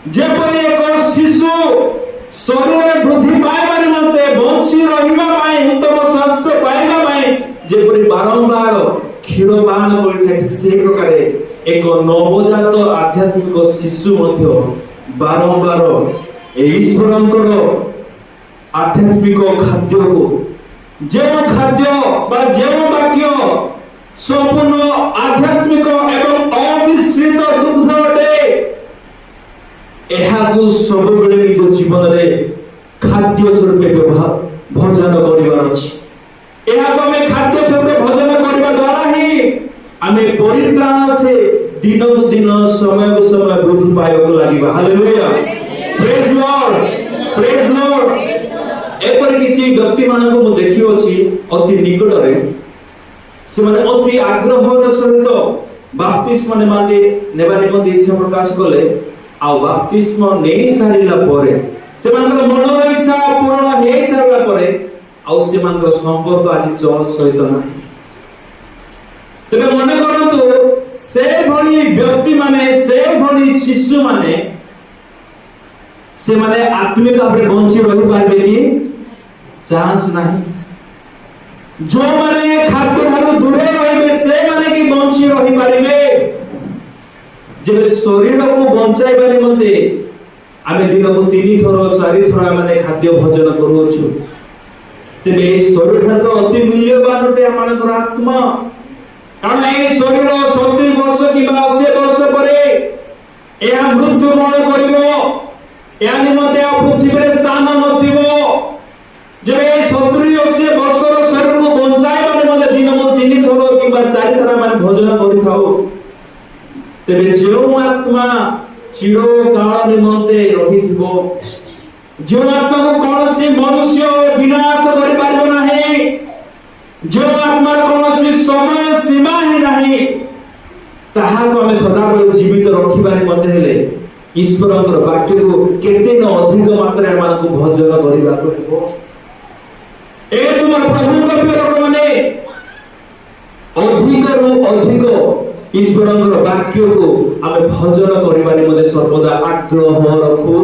जेपरि एक शिशु शरीर वृद्धि पाइबा निमंते बंची रहिबा पाई उत्तम स्वास्थ्य पाइबा पाई जेपरि बारंबार क्षीर पान करिଥାଏ से प्रकार एक नवजात आध्यात्मिक शिशु मध्य बारंबार ईश्वरंकर आध्यात्मिक खाद्य को जो खाद्य बा जो वाक्य संपूर्ण आध्यात्मिक एवं अमिश्रित दुग्ध अटे एहाकु सब बेले निज जीवन रे खाद्य स्वरूप व्यवहार भोजन करिवार अछि। एहाकु हमें खाद्य स्वरूप भोजन करिवा द्वारा ही हमें परित्राण थे दिन को दिन समय को समय वृद्धि पाइबाकु लागिबा। Hallelujah, praise lord, praise lord. एपर किछि व्यक्ति मान को मु देखि अछि अति निकट रे से माने अति आग्रहर सहित बाप्तिस्म नेबा निमंते इच्छा प्रकाश कले आ बाप्तिस्म नेई सारिला परे से मानकर मनर इच्छा पूर्ण हे सारिला परे आ से मानकर संपर्क आदि चर्च सहित नाही। तबे मन करंतु से भली व्यक्ति माने से भली शिशु माने से माने आत्मिक भाबरे बंची रहि पारबे कि चांस नाही। जो माने खाद्य ठारू दूरे रहिबे से माने कि बंची रहि पारिबे। जब शरीर को बंचाइबा निमंते आमे दिन को 3 थर 4 थर माने खाद्य भोजन करूछु तेबे ए शरीर तो अति मूल्यवान अटे हमर आत्मा। कारण ए शरीर 70 वर्ष कि 80 वर्ष परे एहा मृत्यु वरण करिवो एहा निमंते आ पृथ्वी रे स्थान नथिवो। जब ए 70 80 वर्षर शरीर को बंचाइबा निमंते दिन को 3 थर कि 4 थर माने भोजन करिथाओ तेबे जो आत्मा चिरो काल निमंते रहिथिबो जो आत्मा को कोनोसी मनुष्य विनाश करि पारिबो नाही जो आत्मा कोनोसी समय सीमा ही नाही ताहा को हमें सदाबेले जीवित रखिबा निमंते हेले ईश्वरंकर वाक्य को केते न अधिक मात्रा मान को भोजन करिबा को हेबो। ए तुमर प्रभु को प्रिय माने अधिक रु अधिक ईश्वरंकर वाक्य को आमे भजन करिबा निमंते सर्वदा आग्रह रखु।